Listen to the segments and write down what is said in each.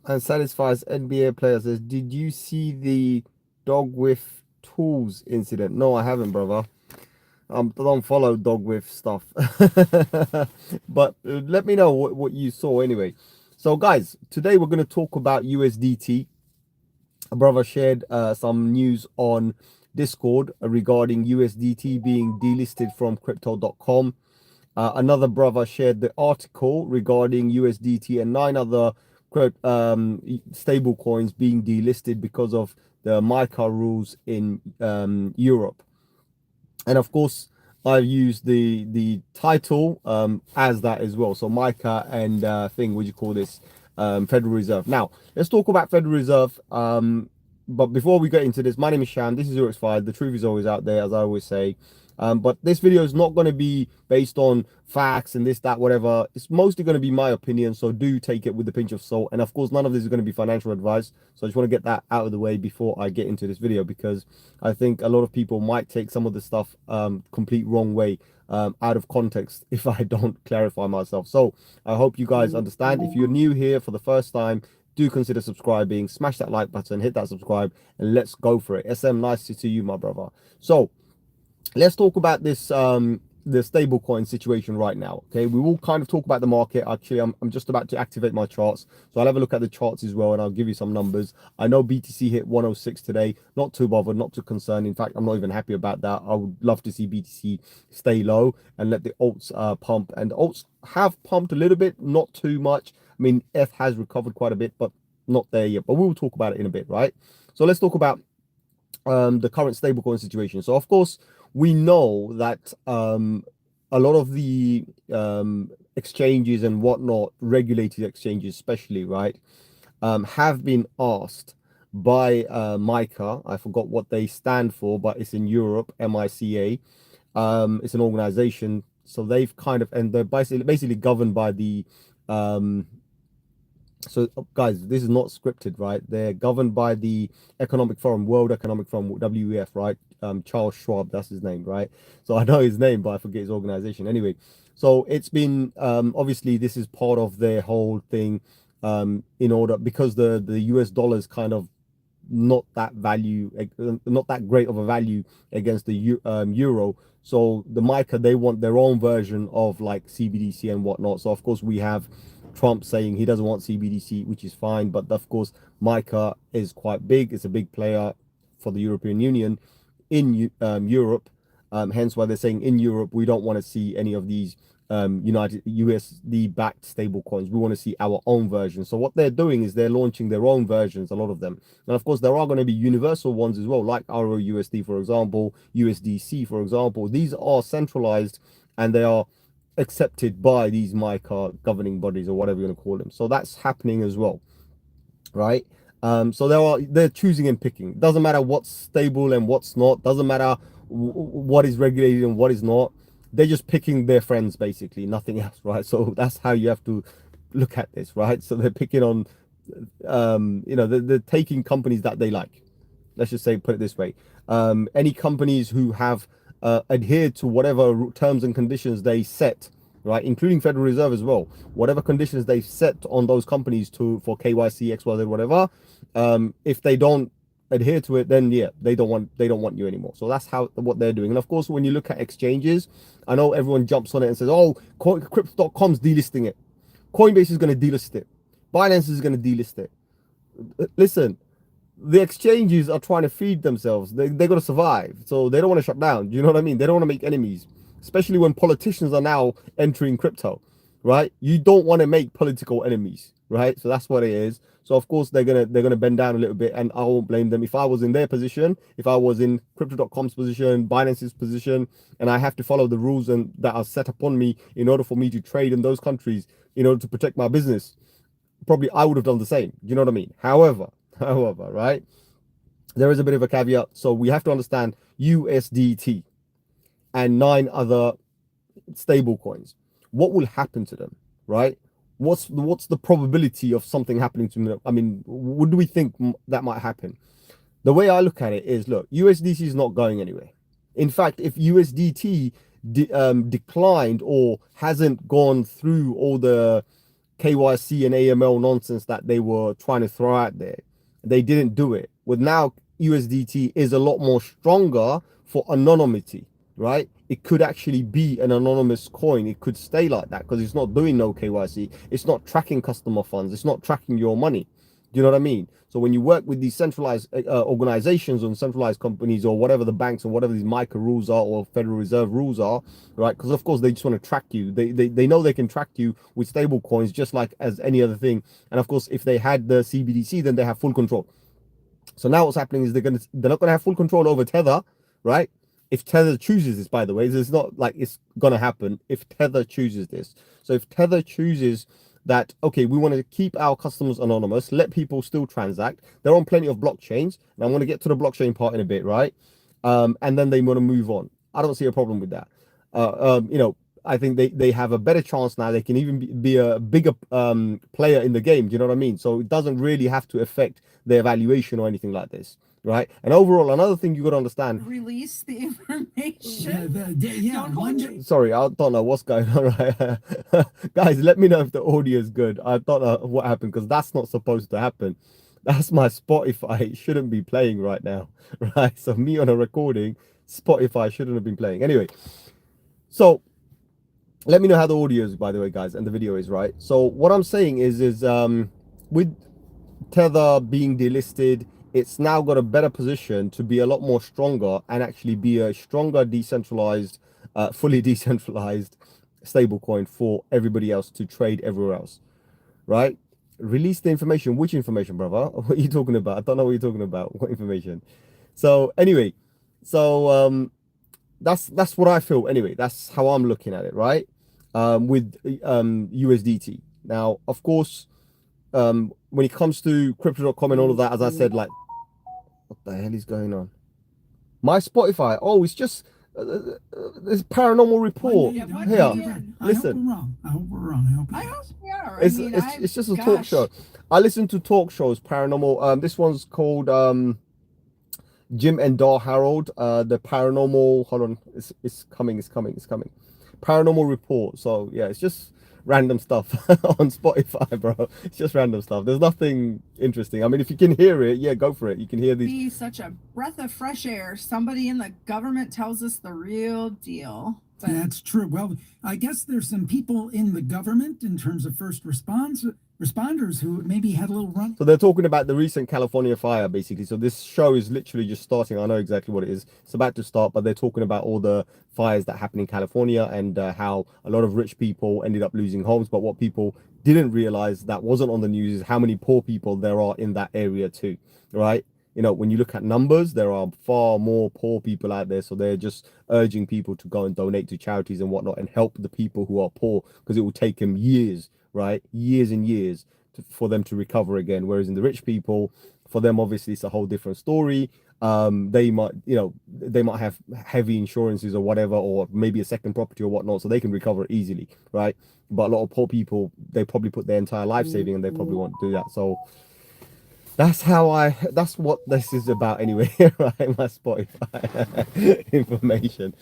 And satisfies NBA players. Says, did you see the dog with tools incident? No, I haven't, brother. I don't follow dog with stuff. But let me know what you saw anyway. So, guys, today we're going to talk about USDT. A brother shared some news on Discord regarding USDT being delisted from crypto.com. Another brother shared the article regarding USDT and 9 other stable coins being delisted because of the Mica rules in Europe. And of course, I've used the title as that as well. So Mica and what do you call this? Federal Reserve. Now, let's talk about Federal Reserve. But before we get into this, my name is Sham. This is UX5. The truth is always out there, as I always say. But this video is not going to be based on facts and this, that, whatever. It's mostly going to be my opinion. So do take it with a pinch of salt. And of course, none of this is going to be financial advice. So I just want to get that out of the way before I get into this video, because I think a lot of people might take some of the stuff complete wrong way, out of context, if I don't clarify myself. So I hope you guys understand. If you're new here for the first time, do consider subscribing, smash that like button, hit that subscribe, and let's go for it. SM, nice to see you, my brother. So let's talk about this the stablecoin situation right now. Okay, we will kind of talk about the market. Actually, I'm just about to activate my charts, so I'll have a look at the charts as well, and I'll give you some numbers. I know BTC hit 106 today. Not too bothered, not too concerned. In fact, I'm not even happy about that. I would love to see BTC stay low and let the alts pump, and the alts have pumped a little bit, not too much. I mean, F has recovered quite a bit, but not there yet. But we'll talk about it in a bit, right? So let's talk about the current stablecoin situation. So of course, we know that a lot of the exchanges and whatnot, regulated exchanges especially, right, have been asked by Mica. I forgot what they stand for, but it's in Europe, MICA. It's an organization. So they've kind of, and they're basically governed by the so guys, this is not scripted, right? They're governed by the Economic Forum, World Economic Forum, WEF, right? Charles Schwab, that's his name, right? So I know his name, but I forget his organization. Anyway, so it's been obviously this is part of their whole thing, in order, because the US dollar is kind of not that not that great of a value against the euro. So the Mica, they want their own version of like CBDC and whatnot. So of course we have Trump saying he doesn't want CBDC, which is fine, but of course Mica is quite big. It's a big player for the European Union in Europe. Hence why they're saying in Europe we don't want to see any of these United USD backed stable coins. We want to see our own version. So what they're doing is they're launching their own versions, a lot of them. And of course there are going to be universal ones as well, like ROUSD, for example, USDC, for example. These are centralized and they are accepted by these Mica governing bodies, or whatever you want to call them. So that's happening as well, right? So they're choosing and picking. Doesn't matter what's stable and what's not. Doesn't matter what is regulated and what is not. They're just picking their friends, basically, nothing else, right? So that's how you have to look at this, right? So they're picking on they're taking companies that they like. Let's just say, put it this way, any companies who have adhered to whatever terms and conditions they set, right, including Federal Reserve as well, whatever conditions they set on those companies for KYC, XYZ, whatever, if they don't adhere to it, then yeah, they don't want you anymore. So that's what they're doing. And of course, when you look at exchanges, I know everyone jumps on it and says, oh, crypto.com's delisting it, Coinbase is going to delist it, Binance is going to delist it. Listen, the exchanges are trying to feed themselves. They're going to survive, so they don't want to shut down. Do you know what I mean? They don't want to make enemies, especially when politicians are now entering crypto, right? You don't want to make political enemies, right? So that's what it is. So of course they're gonna bend down a little bit, and I won't blame them. If I was in their position, if I was in crypto.com's position, Binance's position, and I have to follow the rules and that are set upon me in order for me to trade in those countries in order to protect my business, probably I would have done the same. Do you know what I mean? However, right, there is a bit of a caveat. So we have to understand USDT and 9 other stable coins. What will happen to them, right? What's the probability of something happening to them? I mean, what do we think that might happen? The way I look at it is, look, USDT is not going anywhere. In fact, if USDT declined or hasn't gone through all the KYC and AML nonsense that they were trying to throw out there. They didn't do it. With now USDT is a lot more stronger for anonymity, right? It could actually be an anonymous coin. It could stay like that because it's not doing no KYC. It's not tracking customer funds. It's not tracking your money. Do you know what I mean? So when you work with these centralized organizations or centralized companies or whatever the banks or whatever these MiCA rules are or Federal Reserve rules are, right? Because of course they just want to track you. They know they can track you with stable coins just like as any other thing. And of course, if they had the CBDC, then they have full control. So now what's happening is they're not gonna have full control over Tether, right? If Tether chooses this, by the way, it's not like it's gonna happen if Tether chooses this. So if Tether chooses that, okay, we want to keep our customers anonymous, let people still transact. They're on plenty of blockchains, and I'm going to get to the blockchain part in a bit, right? And then they want to move on. I don't see a problem with that. You know, I think they have a better chance now. They can even be a bigger player in the game. Do you know what I mean? So it doesn't really have to affect their valuation or anything like this, right? And overall, another thing you got to understand. Release the information. Sorry, I don't know what's going on. Right, guys, let me know if the audio is good. I don't know what happened because that's not supposed to happen. That's my Spotify. It shouldn't be playing right now, right? So me on a recording, Spotify shouldn't have been playing. Anyway, so let me know how the audio is, by the way, guys, and the video is, right? So what I'm saying is with Tether being delisted, it's now got a better position to be a lot more stronger and actually be a stronger decentralized, fully decentralized stablecoin for everybody else to trade everywhere else, right? Release the information. Which information, brother? What are you talking about? I don't know what you're talking about. What information? So anyway, so that's what I feel. Anyway, that's how I'm looking at it, right? With USDT. Now, of course, when it comes to crypto.com and all of that, as I said, like, what the hell is going on? My Spotify. Oh, it's just this paranormal report here. Listen, I hope we're wrong. I hope we are. It's just a talk show. I listen to talk shows, paranormal. This one's called Jim and Dar Harold. The paranormal. Hold on, it's coming. Paranormal report. So yeah, it's just random stuff on Spotify, bro. It's just random stuff. There's nothing interesting. I mean, if you can hear it, yeah, go for it. You can hear these. Be such a breath of fresh air. Somebody in the government tells us the real deal. But that's true. Well, I guess there's some people in the government in terms of first responders who maybe had a little run. So they're talking about the recent California fire, basically. So this show is literally just starting. I know exactly what it is. It's about to start, but they're talking about all the fires that happen in California and how a lot of rich people ended up losing homes. But what people didn't realize that wasn't on the news is how many poor people there are in that area too, right? You know, when you look at numbers, there are far more poor people out there. So they're just urging people to go and donate to charities and whatnot and help the people who are poor, because it will take them years, right? Years and years for them to recover again. Whereas in the rich people, for them, obviously, it's a whole different story. They might, you know, they might have heavy insurances or whatever, or maybe a second property or whatnot, so they can recover easily, right? But a lot of poor people, they probably put their entire life saving and they probably won't do that. So that's what this is about anyway, right? My Spotify information.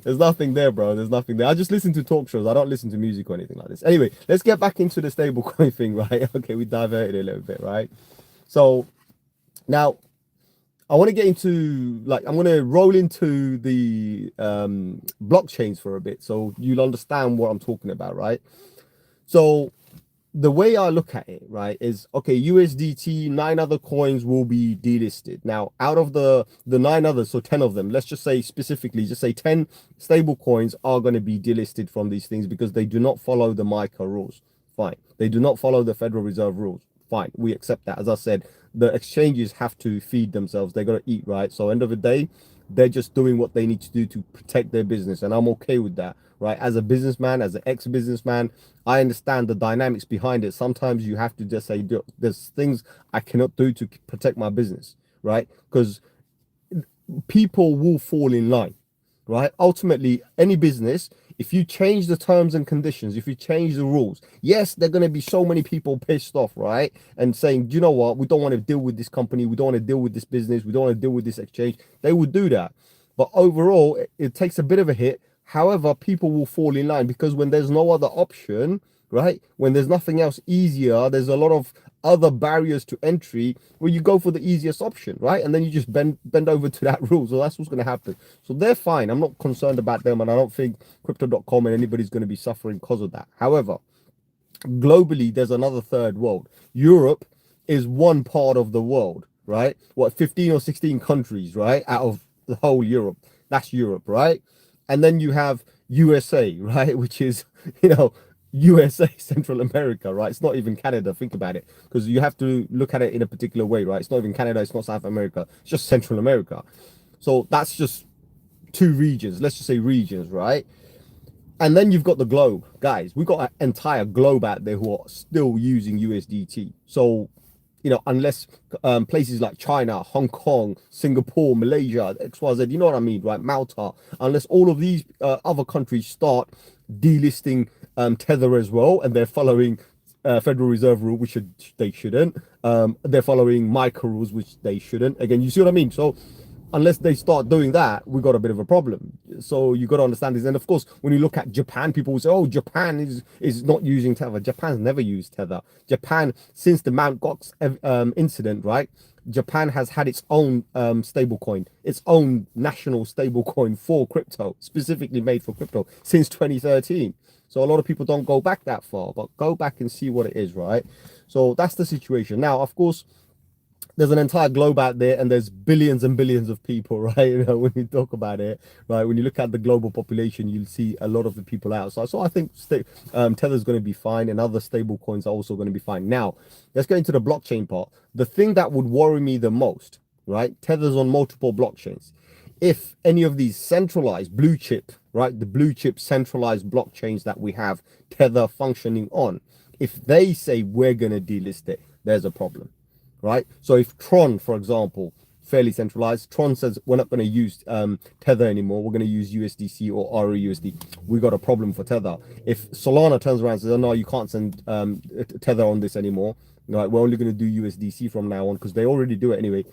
There's nothing there, bro. There's nothing there. I just listen to talk shows. I don't listen to music or anything like this. Anyway, let's get back into the stablecoin thing, right? Okay, we diverted a little bit, right? So now I want to get into, like, I'm going to roll into the blockchains for a bit so you'll understand what I'm talking about, right? So the way I look at it, right, is, okay, USDT, 9 other coins will be delisted. Now, out of the 9 others, so 10 of them, let's just say specifically, just say 10 stable coins are going to be delisted from these things because they do not follow the MiCA rules. Fine. They do not follow the Federal Reserve rules. Fine. We accept that. As I said, the exchanges have to feed themselves. They got to eat, right? So end of the day, they're just doing what they need to do to protect their business. And I'm okay with that, right? As a businessman, as an ex-businessman, I understand the dynamics behind it. Sometimes you have to just say, there's things I cannot do to protect my business, right? Because people will fall in line, right? Ultimately, any business, if you change the terms and conditions, if you change the rules, yes, there are going to be so many people pissed off, right? And saying, do you know what? We don't want to deal with this company. We don't want to deal with this business. We don't want to deal with this exchange. They would do that. But overall, it takes a bit of a hit. However, people will fall in line because when there's no other option, right? When there's nothing else easier, there's a lot of other barriers to entry where you go for the easiest option, right? And then you just bend over to that rule. So that's what's going to happen. So they're fine. I'm not concerned about them, and I don't think crypto.com and anybody's going to be suffering because of that. However, globally, there's another third world. Europe is one part of the world, right? What, 15 or 16 countries, right? Out of the whole Europe. That's Europe, right? And then you have USA, right? Which is, USA, Central America, right? It's not even Canada. Think about it, because you have to look at it in a particular way, right? It's not even Canada. It's not South America. It's just Central America. So that's just two regions. Let's just say regions, right? And then you've got the globe, guys. We've got an entire globe out there who are still using USDT. So, unless places like China, Hong Kong, Singapore, Malaysia, XYZ, you know what I mean, right? Malta, unless all of these other countries start delisting Tether as well, and they're following Federal Reserve rule, which they shouldn't. They're following Mica rules, which they shouldn't. Again, you see what I mean? So unless they start doing that, we got a bit of a problem. So you got to understand this. And of course, when you look at Japan, people will say, "Oh, Japan is not using Tether." Japan's never used Tether. Japan, since the Mount Gox incident, right? Japan has had its own stablecoin, its own national stablecoin for crypto, specifically made for crypto since 2013. So a lot of people don't go back that far, but go back and see what it is, right? So that's the situation. Now, of course, there's an entire globe out there, and there's billions and billions of people, right? When you talk about it, right? When you look at the global population, you'll see a lot of the people outside. So I think Tether's going to be fine, and other stable coins are also going to be fine. Now, let's get into the blockchain part. The thing that would worry me the most, right? Tether's on multiple blockchains. If any of these centralized blue chip, right? The blue chip centralized blockchains that we have Tether functioning on, if they say we're going to delist it, there's a problem. Right? So if Tron, for example, fairly centralized, Tron says we're not going to use Tether anymore, we're going to use USDC or RUSD, we got a problem for Tether. If Solana turns around and says, "Oh, no, you can't send Tether on this anymore, right? We're only going to do USDC from now on," because they already do it anyway,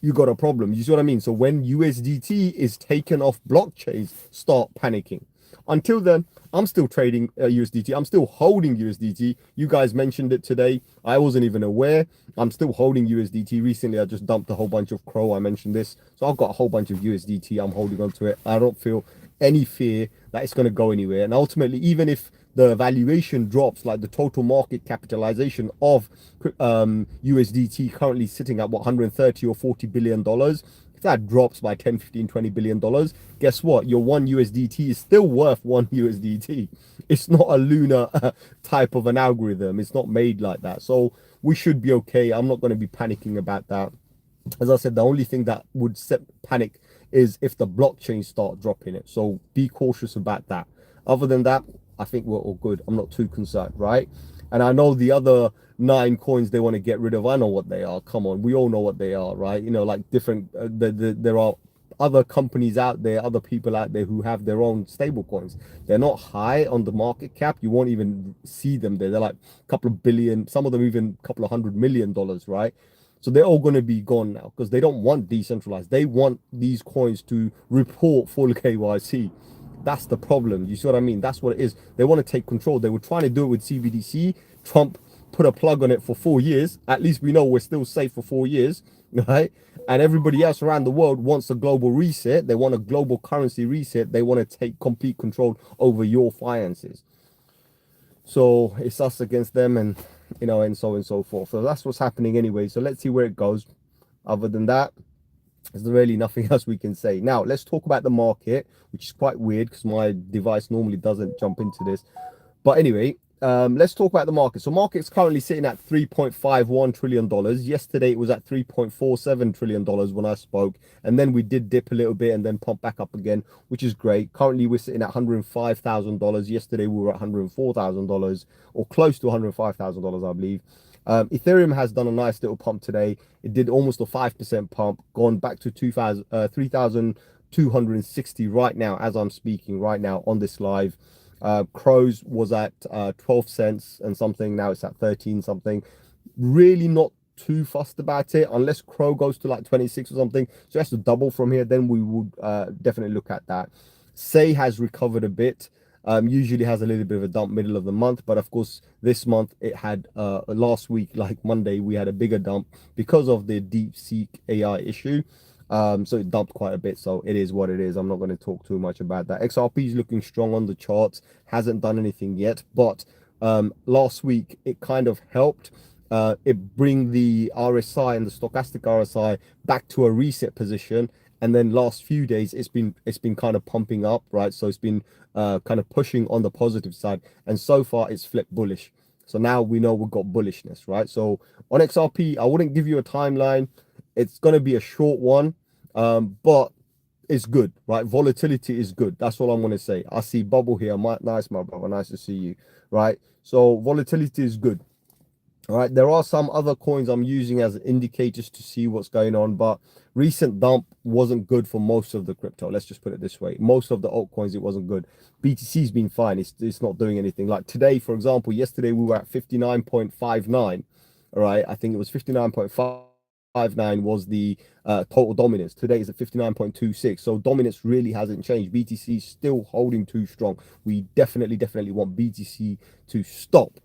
you got a problem. You see what I mean? So when USDT is taken off blockchains, start panicking. Until then, I'm still trading USDT. I'm still holding USDT. You guys mentioned it today. I wasn't even aware. I'm still holding USDT. Recently, I just dumped a whole bunch of Crow. I mentioned this. So I've got a whole bunch of USDT. I'm holding on to it. I don't feel any fear that it's going to go anywhere. And ultimately, even if the valuation drops, like the total market capitalization of USDT currently sitting at what, 130 or 40 billion dollars, if that drops by 10, 15, 20 billion dollars, guess what? Your one USDT is still worth one USDT. It's not a lunar type of an algorithm. It's not made like that. So we should be okay. I'm not going to be panicking about that. As I said, the only thing that would set panic is if the blockchain start dropping it. So be cautious about that. Other than that, I think we're all good. I'm not too concerned, right? And I know the other 9 coins they want to get rid of. I know what they are. Come on, we all know what they are, right? Like different. There are other companies out there, other people out there who have their own stable coins. They're not high on the market cap. You won't even see them there. They're like a couple of billion. Some of them even a couple of $100 million, right? So they're all going to be gone now because they don't want decentralized. They want these coins to report full KYC. That's the problem. You see what I mean? That's what it is. They want to take control. They were trying to do it with cbdc. Trump put a plug on it for 4 years. At least we know we're still safe for 4 years, right? And everybody else around the world wants a global reset. They want a global currency reset. They want to take complete control over your finances. So it's us against them, and and so on and so forth. So that's what's happening anyway. So let's see where it goes. Other than that, there's really nothing else we can say. Now let's talk about the market, which is quite weird because my device normally doesn't jump into this. But anyway, let's talk about the market. So market's currently sitting at $3.51 trillion. Yesterday it was at $3.47 trillion when I spoke, and then we did dip a little bit and then pump back up again, which is great. Currently we're sitting at $105,000. Yesterday we were at $104,000, or close to $105,000, I believe. Ethereum has done a nice little pump today. It did almost a 5% pump, gone back to 3,260 right now as I'm speaking right now on this live. Crow's was at 12 cents and something. Now it's at 13 something. Really not too fussed about it unless Crow goes to like 26 or something. So it has to double from here. Then we would definitely look at that. Say has recovered a bit. Usually has a little bit of a dump middle of the month, but of course this month it had last week, like Monday, we had a bigger dump because of the DeepSeek AI issue. So it dumped quite a bit, so it is what it is. I'm not going to talk too much about that. XRP is looking strong on the charts, hasn't done anything yet, but last week it kind of helped it bring the RSI and the stochastic RSI back to a reset position. And then last few days it's been kind of pumping up, right? So it's been kind of pushing on the positive side, and so far it's flipped bullish. So now we know we've got bullishness, right? So on XRP, I wouldn't give you a timeline. It's going to be a short one, but it's good, right? Volatility is good. That's all I'm going to say. I see bubble here. Nice, my brother. Nice to see you, right? So volatility is good. All right, there are some other coins I'm using as indicators to see what's going on, but recent dump wasn't good for most of the crypto. Let's just put it this way. Most of the altcoins, it wasn't good. BTC's been fine. It's not doing anything. Like today, for example, yesterday we were at 59.59. All right, I think it was 59.59 was the total dominance. Today is at 59.26. So dominance really hasn't changed. BTC is still holding too strong. We definitely want BTC to stop,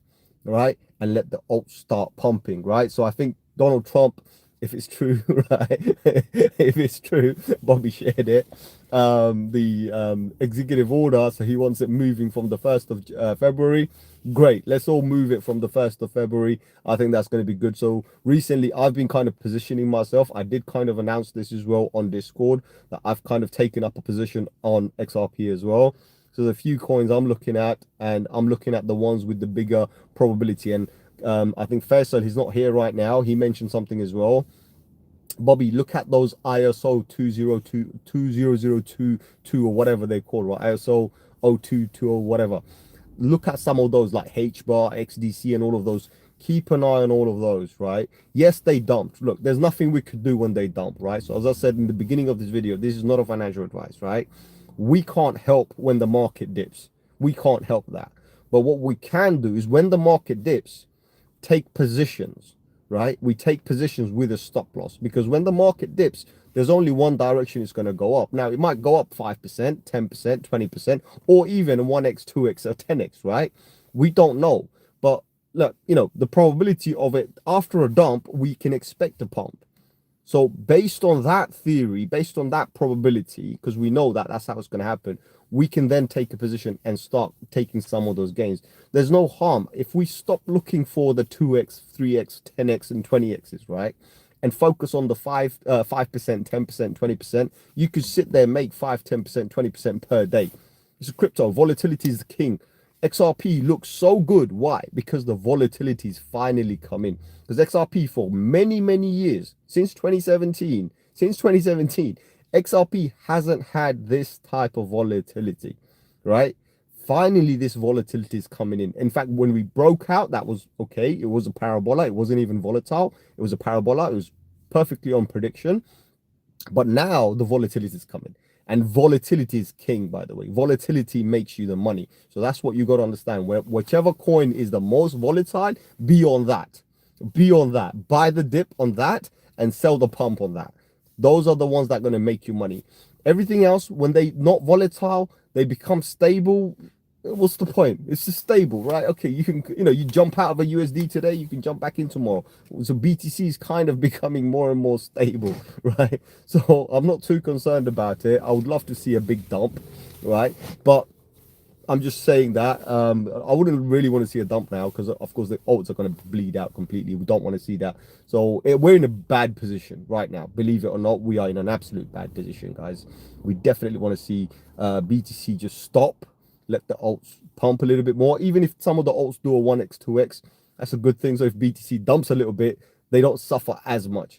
right, and let the alt start pumping, right? So I think Donald Trump, if it's true, right, if it's true, Bobby shared it, the executive order, so he wants it moving from the 1st of February. Great, let's all move it from the 1st of February. I think that's going to be good. So recently I've been kind of positioning myself. I did kind of announce this as well on Discord, that I've kind of taken up a position on XRP as well. So there's a few coins I'm looking at, and I'm looking at the ones with the bigger probability. And I think Faisal, he's not here right now. He mentioned something as well. Bobby, look at those ISO 2022 or whatever they call, right? ISO 022 or whatever. Look at some of those like HBAR, XDC, and all of those. Keep an eye on all of those, right? Yes, they dumped. Look, there's nothing we could do when they dump, right? So as I said in the beginning of this video, this is not a financial advice, right? We can't help when the market dips. We can't help that. But what we can do is when the market dips, take positions, right? We take positions with a stop loss, because when the market dips, there's only one direction it's going to go up. Now, it might go up 5%, 10%, 20%, or even 1x, 2x, or 10x, right? We don't know. But look, you know, the probability of it after a dump, we can expect a pump. So based on that theory, based on that probability, because we know that that's how it's going to happen, we can then take a position and start taking some of those gains. There's no harm if we stop looking for the 2x, 3x, 10x, and 20x's, right? And focus on the 5%, 10%, 20%. You could sit there and make 5, 10%, 20% per day. It's a crypto. Volatility is the king. XRP looks so good. Why? Because the volatility is finally coming. Because XRP for many years, since 2017, XRP hasn't had this type of volatility, right? Finally, this volatility is coming in. In fact, when we broke out, that was okay. It was a parabola. It wasn't even volatile. It was a parabola. It was perfectly on prediction. But now the volatility is coming. And volatility is king, by the way. Volatility makes you the money. So that's what you got to understand. Whichever coin is the most volatile, be on that. Be on that. Buy the dip on that and sell the pump on that. Those are the ones that are going to make you money. Everything else, when they not volatile, they become stable. What's the point? It's just stable, right? Okay, you can, you know, you jump out of a USD today, you can jump back in tomorrow. So BTC is kind of becoming more and more stable, right? So I'm not too concerned about it. I would love to see a big dump, right? But I'm just saying that I wouldn't really want to see a dump now, because of course the alts are going to bleed out completely. We don't want to see that. So we're in a bad position right now. Believe it or not, we are in an absolute bad position, guys. We definitely want to see BTC just stop, let the alts pump a little bit more. Even if some of the alts do a 1x, 2x, that's a good thing. So if BTC dumps a little bit, they don't suffer as much,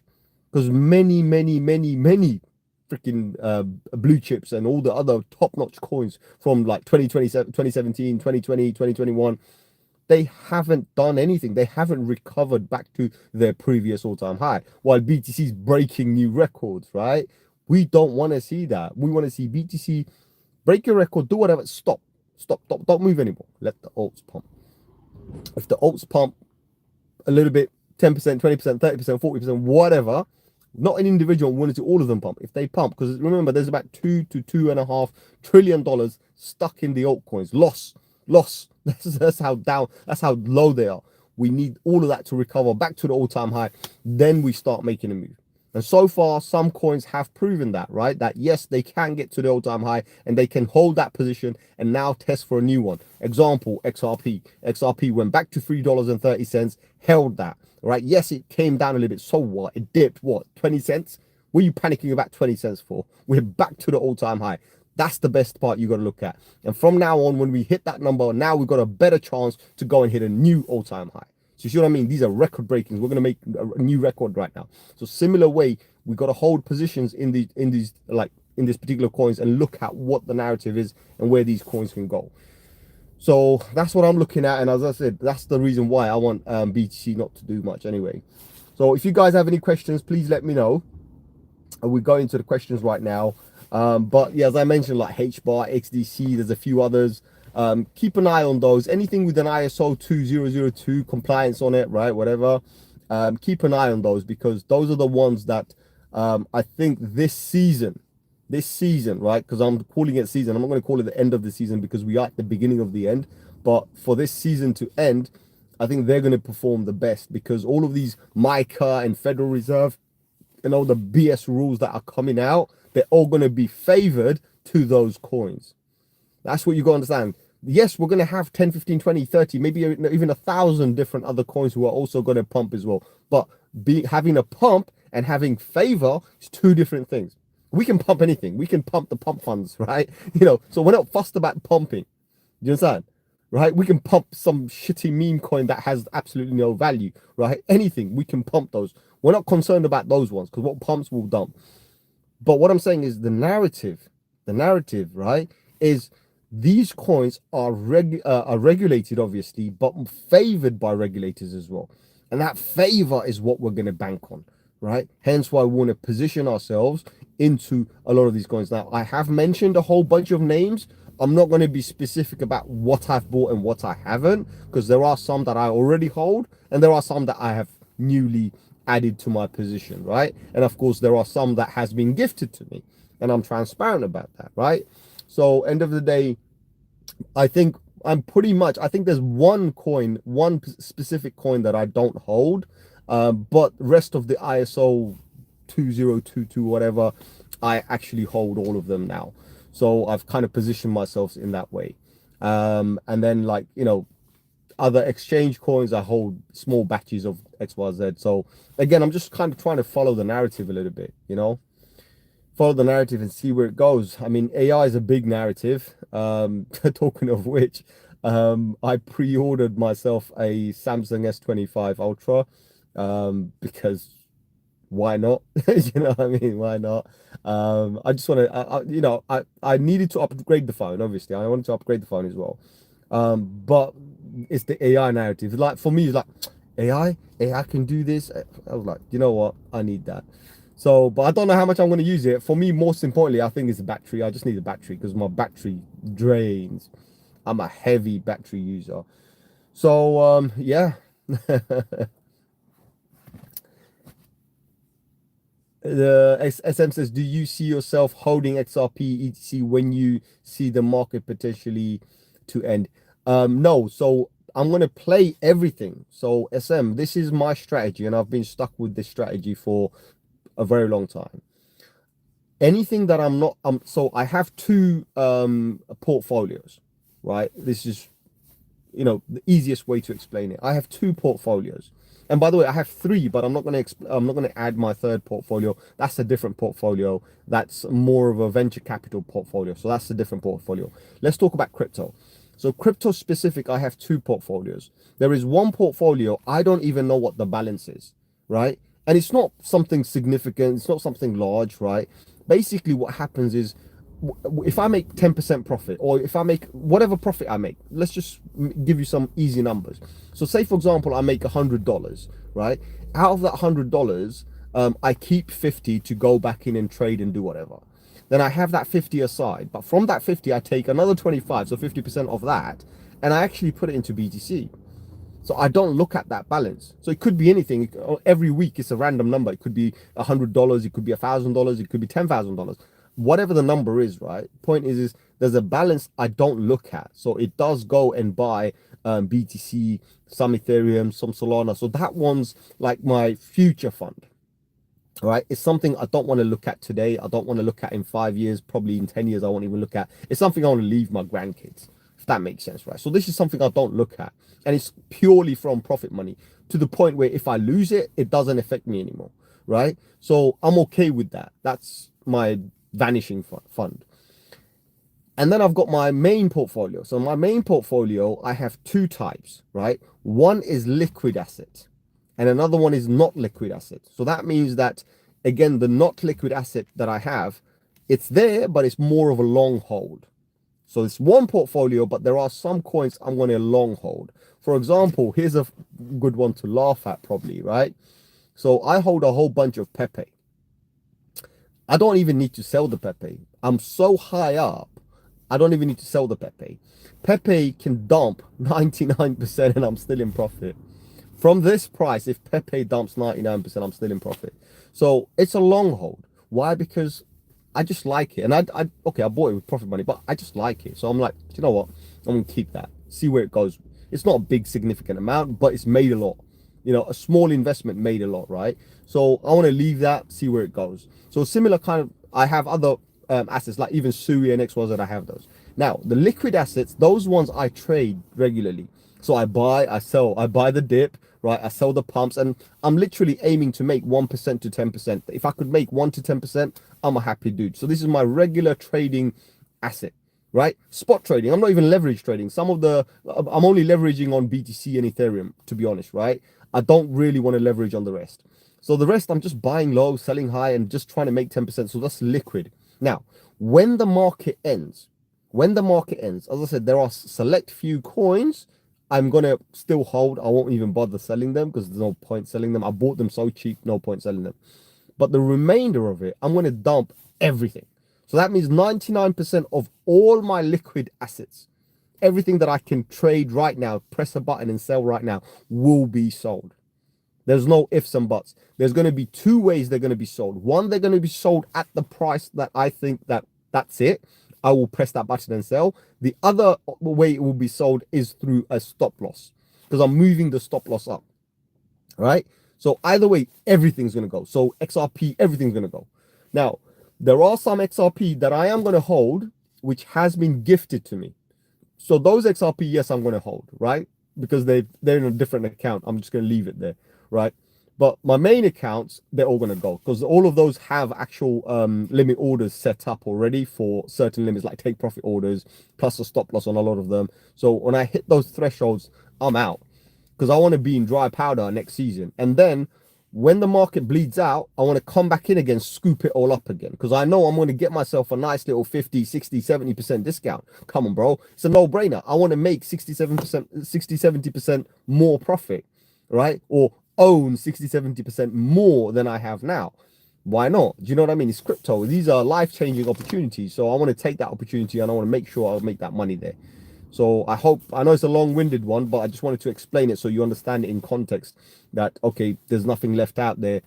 because many freaking blue chips and all the other top-notch coins from like 2017, 2020, 2021, they haven't done anything. They haven't recovered back to their previous all-time high, while BTC is breaking new records, right? We don't want to see that. We want to see BTC break your record, do whatever, stop, don't move anymore. Let the alts pump. If the alts pump a little bit, 10%, 20%, 30%, 40%, whatever, Not an individual wanting to all of them pump. If they pump, because remember, there's about $2 to $2.5 trillion stuck in the altcoins. Loss. That's how down. That's how low they are. We need all of that to recover back to the all-time high. Then we start making a move. And so far, some coins have proven that, right? That yes, they can get to the all-time high and they can hold that position and now test for a new one. Example, XRP. XRP went back to $3.30, held that, right? Yes, it came down a little bit. So what? It dipped, what, 20 cents? What are you panicking about 20 cents for? We're back to the all-time high. That's the best part you got to look at. And from now on, when we hit that number, now we've got a better chance to go and hit a new all-time high. So you see what I mean? These are record breakings. We're going to make a new record right now. So similar way, we got to hold positions in these particular coins and look at what the narrative is and where these coins can go. So that's what I'm looking at. And as I said, that's the reason why I want BTC not to do much anyway. So if you guys have any questions, please let me know. And we're going to the questions right now. But yeah, as I mentioned, like HBAR, XDC, there's a few others. Keep an eye on those. Anything with an ISO 2002 compliance on it, right? Whatever. Keep an eye on those, because those are the ones that I think this season, right? Because I'm calling it season. I'm not going to call it the end of the season because we are at the beginning of the end. But for this season to end, I think they're going to perform the best, because all of these Mica and Federal Reserve and all the BS rules that are coming out, they're all going to be favored to those coins. That's what you got to understand. Yes, we're going to have 10, 15, 20, 30, maybe even 1,000 different other coins who are also going to pump as well. But having a pump and having favor is two different things. We can pump anything. We can pump the pump funds, right? So we're not fussed about pumping. Do you understand? Right? We can pump some shitty meme coin that has absolutely no value, right? Anything, we can pump those. We're not concerned about those ones, because what pumps will dump. But what I'm saying is the narrative, right, is these coins are regulated, obviously, but favored by regulators as well. And that favor is what we're going to bank on, right? Hence why we want to position ourselves into a lot of these coins. Now, I have mentioned a whole bunch of names. I'm not going to be specific about what I've bought and what I haven't, because there are some that I already hold and there are some that I have newly added to my position, right? And of course, there are some that has been gifted to me, and I'm transparent about that, right? So end of the day, I think there's one specific coin that I don't hold, but rest of the ISO 2022 whatever, I actually hold all of them now. So I've kind of positioned myself in that way. And then, like, other exchange coins, I hold small batches of XYZ. So again, I'm just kind of trying to follow the narrative a little bit, follow the narrative and see where it goes. I mean, AI is a big narrative. Talking of which, I pre-ordered myself a Samsung S25 Ultra, because why not? You know what I mean? Why not? I just want to, I needed to upgrade the phone. Obviously, I wanted to upgrade the phone as well. But it's the AI narrative. Like, for me, it's like AI can do this. I was like, you know what? I need that. So, but I don't know how much I'm going to use it. For me, most importantly, I think it's the battery. I just need the battery because my battery drains. I'm a heavy battery user. So, yeah. The SM says, do you see yourself holding XRP ETC when you see the market potentially to end? No. So I'm going to play everything. So SM, this is my strategy, and I've been stuck with this strategy for a very long time. Anything that I'm not, so I have two portfolios, right? This is, the easiest way to explain it. I have two portfolios. And by the way, I have three, but I'm not going to add my third portfolio. That's a different portfolio. That's more of a venture capital portfolio. So that's a different portfolio. Let's talk about crypto. So crypto specific, I have two portfolios. There is one portfolio, I don't even know what the balance is, right? And it's not something significant. It's not something large, right? Basically, what happens is, if I make 10% profit, or if I make whatever profit I make, let's just give you some easy numbers. So say, for example, I make $100, right? Out of that $100, I keep 50 to go back in and trade and do whatever. Then I have that 50 aside, but from that 50, I take another 25, so 50% of that, and I actually put it into BTC. So I don't look at that balance. So it could be anything. Every week it's a random number. It could be $100, it could be $1,000, it could be $10,000. Whatever the number is, right? Point is there's a balance I don't look at. So it does go and buy BTC, some Ethereum, some Solana. So that one's like my future fund. All right, it's something I don't want to look at today. I don't want to look at in 5 years, probably in 10 years. I won't even look at. It's something I want to leave my grandkids, if that makes sense, right? So this is something I don't look at, and it's purely from profit money, to the point where if I lose it, it doesn't affect me anymore, right? So I'm okay with that. That's my vanishing fund. And then I've got my main portfolio. So my main portfolio, I have two types, right? One is liquid asset, and another one is not liquid asset. So that means that, again, the not liquid asset that I have, it's there, but it's more of a long hold. So it's one portfolio, but there are some coins I'm going to long hold. For example, here's a good one to laugh at probably, right? So I hold a whole bunch of Pepe. I don't even need to sell the Pepe. I'm so high up, I don't even need to sell the Pepe. Pepe can dump 99% and I'm still in profit. From this price, if Pepe dumps 99%, I'm still in profit. So it's a long hold. Why? Because I just like it. And I bought it with profit money, but I just like it. So I'm like, you know what? I'm going to keep that. See where it goes. It's not a big significant amount, but it's made a lot. You know, a small investment made a lot, right? So I want to leave that, see where it goes. So similar kind of, I have other assets like even Sui and XYZ, that I have those. Now, the liquid assets, those ones I trade regularly. So I buy, I sell, I buy the dip, right? I sell the pumps, and I'm literally aiming to make 1% to 10%. If I could make 1 to 10%, I'm a happy dude. So this is my regular trading asset, right? Spot trading. I'm not even leverage trading. I'm only leveraging on BTC and Ethereum, to be honest, right? I don't really want to leverage on the rest. So the rest, I'm just buying low, selling high, and just trying to make 10%. So that's liquid. Now, when the market ends, as I said, there are select few coins I'm going to still hold. I won't even bother selling them because there's no point selling them. I bought them so cheap, no point selling them. But the remainder of it, I'm going to dump everything. So that means 99% of all my liquid assets, everything that I can trade right now, press a button and sell right now, will be sold. There's no ifs and buts. There's going to be two ways they're going to be sold. One, they're going to be sold at the price that I think that's it. I will press that button and sell. The other way it will be sold is through a stop loss, because I'm moving the stop loss up, right? So either way, everything's going to go. So XRP, everything's going to go. Now, there are some XRP that I am going to hold, which has been gifted to me. So those XRP, yes, I'm going to hold, right? Because they're in a different account. I'm just going to leave it there, right? But my main accounts, they're all going to go, because all of those have actual limit orders set up already for certain limits, like take profit orders, plus a stop loss on a lot of them. So when I hit those thresholds, I'm out, because I want to be in dry powder next season. And then when the market bleeds out, I want to come back in again, scoop it all up again, because I know I'm going to get myself a nice little 50, 60, 70% discount. Come on, bro. It's a no-brainer. I want to make 67%, 60, 70% more profit, right? Or own 60, 70% more than I have now. Why not? Do you know what I mean? It's crypto. These are life-changing opportunities. So I want to take that opportunity and I want to make sure I'll make that money there. So I know it's a long-winded one, but I just wanted to explain it so you understand it in context, that, okay, there's nothing left out there.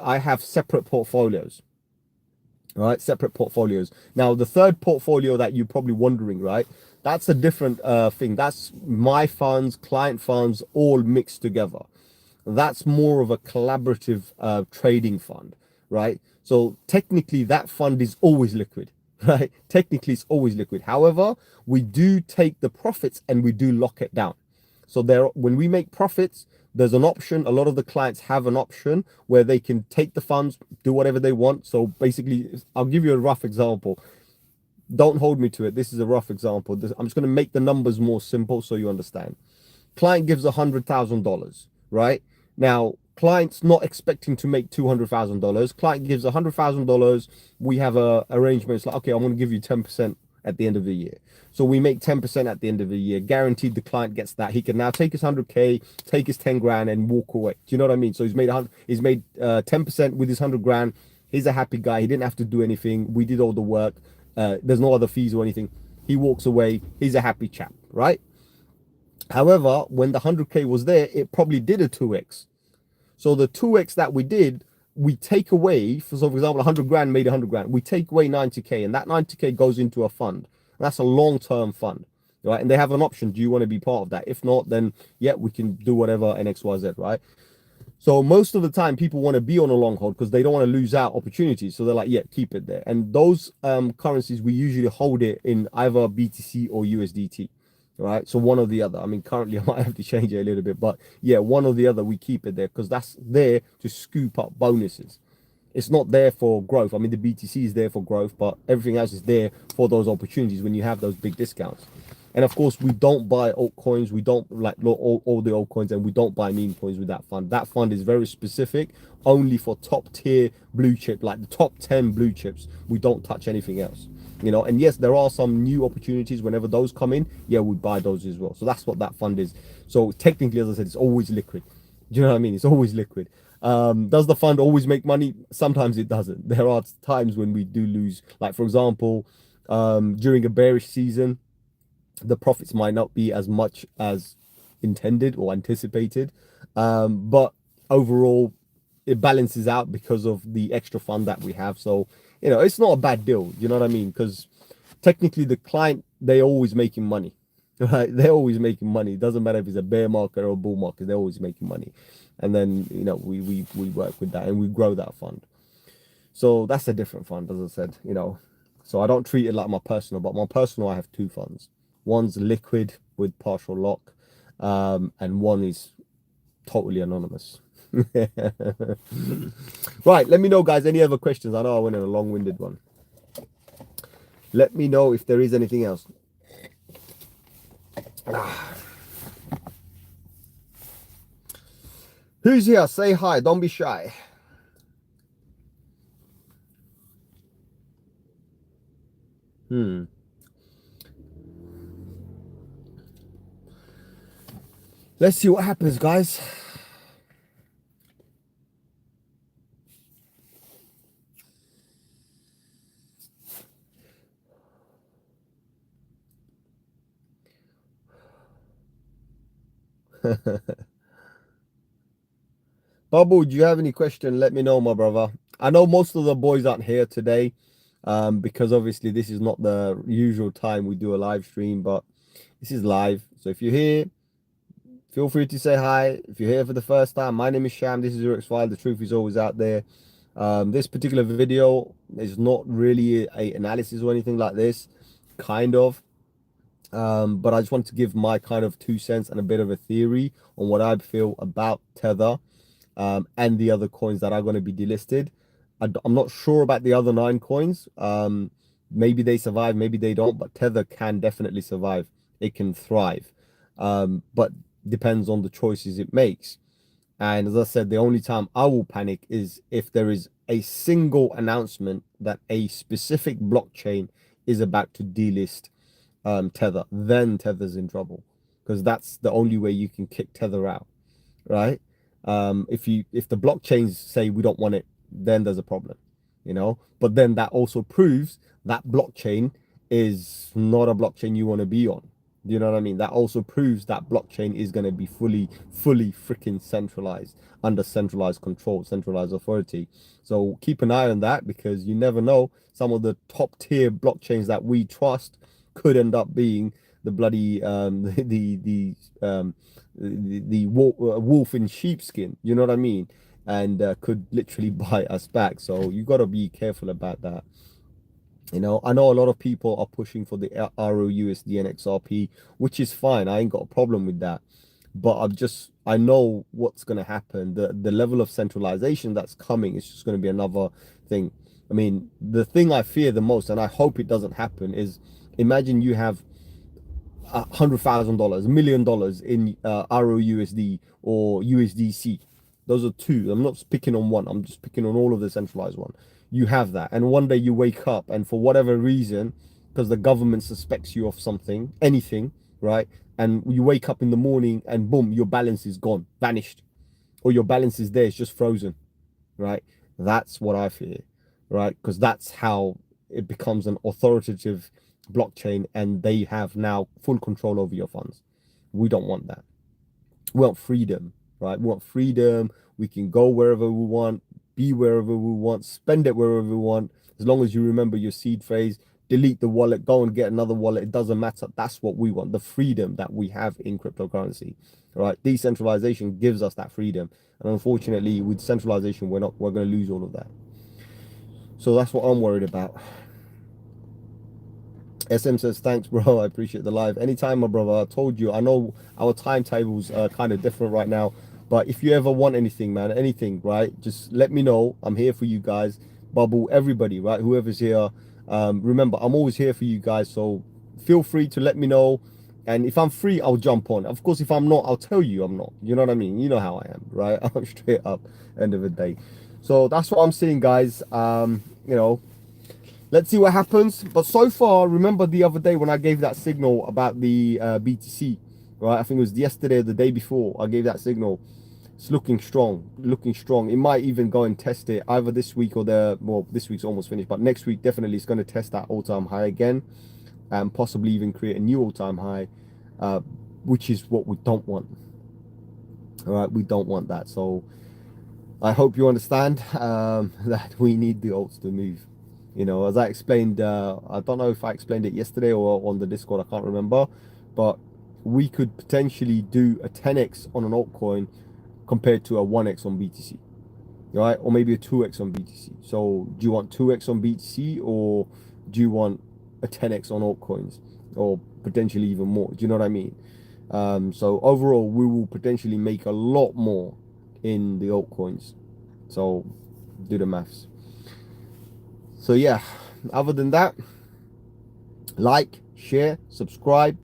I have separate portfolios, right? Separate portfolios. Now, the third portfolio that you're probably wondering, right? That's a different thing. That's my funds, client funds, all mixed together. That's more of a collaborative trading fund, right? So technically that fund is always liquid, right? Technically it's always liquid. However, we do take the profits and we do lock it down. So when we make profits, there's an option. A lot of the clients have an option where they can take the funds, do whatever they want. So basically, I'll give you a rough example. Don't hold me to it. This is a rough example. I'm just going to make the numbers more simple so you understand. Client gives $100,000, right? Now, client's not expecting to make $200,000. Client gives $100,000. We have a arrangement. It's like, okay, I'm going to give you 10% at the end of the year. So we make 10% at the end of the year. Guaranteed the client gets that. He can now take his 100K, take his 10 grand and walk away. Do you know what I mean? So he's made 10% with his 100 grand. He's a happy guy. He didn't have to do anything. We did all the work. There's no other fees or anything. He walks away. He's a happy chap, right? However, when the 100K was there, it probably did a 2x. So the 2x that we did, we take away, so for example, 100 grand made 100 grand. We take away 90K, and that 90K goes into a fund. That's a long-term fund, right? And they have an option. Do you want to be part of that? If not, then yeah, we can do whatever in XYZ, right? So most of the time, people want to be on a long hold because they don't want to lose out opportunities. So they're like, yeah, keep it there. And those currencies, we usually hold it in either BTC or USDT, right? So one or the other. I mean, currently I might have to change it a little bit, but yeah, one or the other, we keep it there because that's there to scoop up bonuses. It's not there for growth. I mean, the BTC is there for growth, but everything else is there for those opportunities when you have those big discounts. And of course, we don't buy altcoins. We don't like all the altcoins, and we don't buy meme coins with that fund. That fund is very specific, only for top tier blue chip, like the top 10 blue chips. We don't touch anything else, you know. And yes, there are some new opportunities. Whenever those come in, yeah, we buy those as well. So that's what that fund is. So technically, as I said, it's always liquid. Do you know what I mean? It's always liquid. Does the fund always make money? Sometimes it doesn't. There are times when we do lose. Like for example, during a bearish season, the profits might not be as much as intended or anticipated, but overall it balances out because of the extra fund that we have. So you know, it's not a bad deal, you know what I mean? Because technically the client, they're always making money, right? They're always making money. It doesn't matter if it's a bear market or a bull market, they're always making money. And then you know, we work with that and we grow that fund. So that's a different fund, as I said, you know. So I don't treat it like my personal, but my personal, I have two funds. One's liquid with partial lock, and one is totally anonymous. Right, let me know, guys, any other questions? I know I went in a long-winded one. Let me know if there is anything else. Who's here? Say hi, don't be shy. Let's see what happens, guys. Bubble, do you have any question? Let me know, my brother. I know most of the boys aren't here today, because obviously this is not the usual time we do a live stream, but this is live. So if you're here, feel free to say hi. If you're here for the first time, my name is Sham. This is your X-File. The truth is always out there. This particular video is not really a analysis or anything like this, kind of. But I just want to give my kind of 2 cents and a bit of a theory on what I feel about Tether, and the other coins that are going to be delisted. I'm not sure about the other 9 coins. Maybe they survive, maybe they don't, but Tether can definitely survive. It can thrive, but depends on the choices it makes. And as I said, the only time I will panic is if there is a single announcement that a specific blockchain is about to delist Tether. Then Tether's in trouble, because that's the only way you can kick Tether out, right? If the blockchains say we don't want it, then there's a problem, you know. But then that also proves that blockchain is not a blockchain you want to be on. Do you know what I mean? That also proves that blockchain is going to be fully freaking centralized, under centralized control, centralized authority. So keep an eye on that, because you never know, some of the top tier blockchains that we trust could end up being the bloody wolf in sheepskin, you know what I mean? And could literally bite us back. So you got to be careful about that. You know, I know a lot of people are pushing for the ROUSD and XRP, which is fine. I ain't got a problem with that. But I know what's going to happen. The level of centralization that's coming is just going to be another thing. I mean, the thing I fear the most, and I hope it doesn't happen, is imagine you have $100,000, $1 million in ROUSD or USDC. Those are two. I'm not picking on one. I'm just picking on all of the centralized one. You have that, and one day you wake up, and for whatever reason, because the government suspects you of something, anything, right? And you wake up in the morning, and boom, your balance is gone, vanished, or your balance is there, it's just frozen, right? That's what I fear, right? Because that's how it becomes an authoritative blockchain, and they have now full control over your funds, We don't want that. We want freedom, right? We want freedom. We can go wherever we want, be wherever we want, spend it wherever we want, as long as you remember your seed phrase. Delete the wallet, go and get another wallet. It doesn't matter. That's what we want, the freedom that we have in cryptocurrency, right? Decentralization gives us that freedom, and unfortunately with centralization we're going to lose all of that. So that's what I'm worried about. SM says, thanks, bro. I appreciate the live. Anytime, my brother. I told you, I know our timetables are kind of different right now, but if you ever want anything, man, anything, right, just let me know. I'm here for you guys. Bubble, everybody, right? Whoever's here. Remember, I'm always here for you guys, so feel free to let me know. And if I'm free, I'll jump on. Of course, if I'm not, I'll tell you I'm not. You know what I mean? You know how I am, right? I'm straight up, end of the day. So that's what I'm seeing, guys. You know, let's see what happens. But so far, remember the other day when I gave that signal about the BTC, right? I think it was yesterday or the day before I gave that signal. It's looking strong, looking strong. It might even go and test it either this week or well, this week's almost finished, but next week definitely it's going to test that all-time high again, and possibly even create a new all-time high, which is what we don't want. All right, we don't want that. So I hope you understand that we need the alts to move. You know, as I explained, I don't know if I explained it yesterday or on the Discord, I can't remember, but we could potentially do a 10x on an altcoin compared to a 1x on BTC, right? Or maybe a 2x on BTC. So do you want 2x on BTC, or do you want a 10x on altcoins, or potentially even more? Do you know what I mean? So overall, we will potentially make a lot more in the altcoins. So do the maths. So yeah, other than that, like, share, subscribe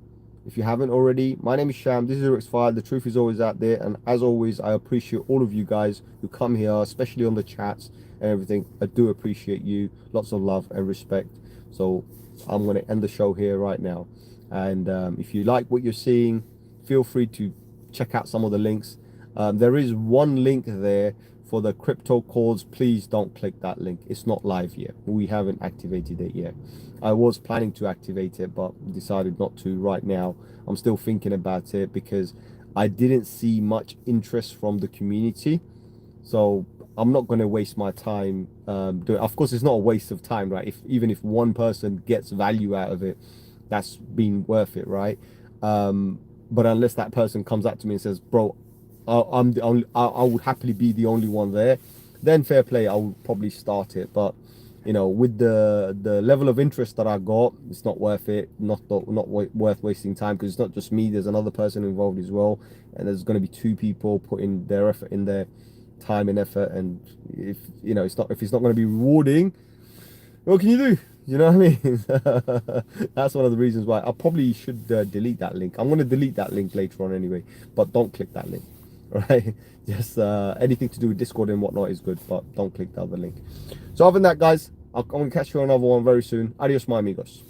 if you haven't already. My name is Sham. This is UX5. The truth is always out there, and as always, I appreciate all of you guys who come here, especially on the chats and everything. I do appreciate you. Lots of love and respect. So I'm going to end the show here right now, and if you like what you're seeing, feel free to check out some of the links. There is one link there for the crypto calls. Please don't click that link. It's not live yet. We haven't activated it yet. I was planning to activate it, but decided not to right now. I'm still thinking about it because I didn't see much interest from the community. So I'm not going to waste my time doing it. Of course, it's not a waste of time, right? Even if one person gets value out of it, that's been worth it, right? But unless that person comes up to me and says, bro, I'm the only, I would happily be the only one there, then fair play, I would probably start it. But you know, with the level of interest that I got, it's not worth it. Not worth wasting time, because it's not just me. There's another person involved as well, and there's going to be 2 people putting their effort in there, time and effort. And if you know, if it's not going to be rewarding, what can you do? You know what I mean? That's one of the reasons why I probably should delete that link. I'm going to delete that link later on anyway, but don't click that link. Right, just anything to do with Discord and whatnot is good, but don't click the other link. So other than that, guys, I'm gonna catch you on another one very soon. Adios, my amigos.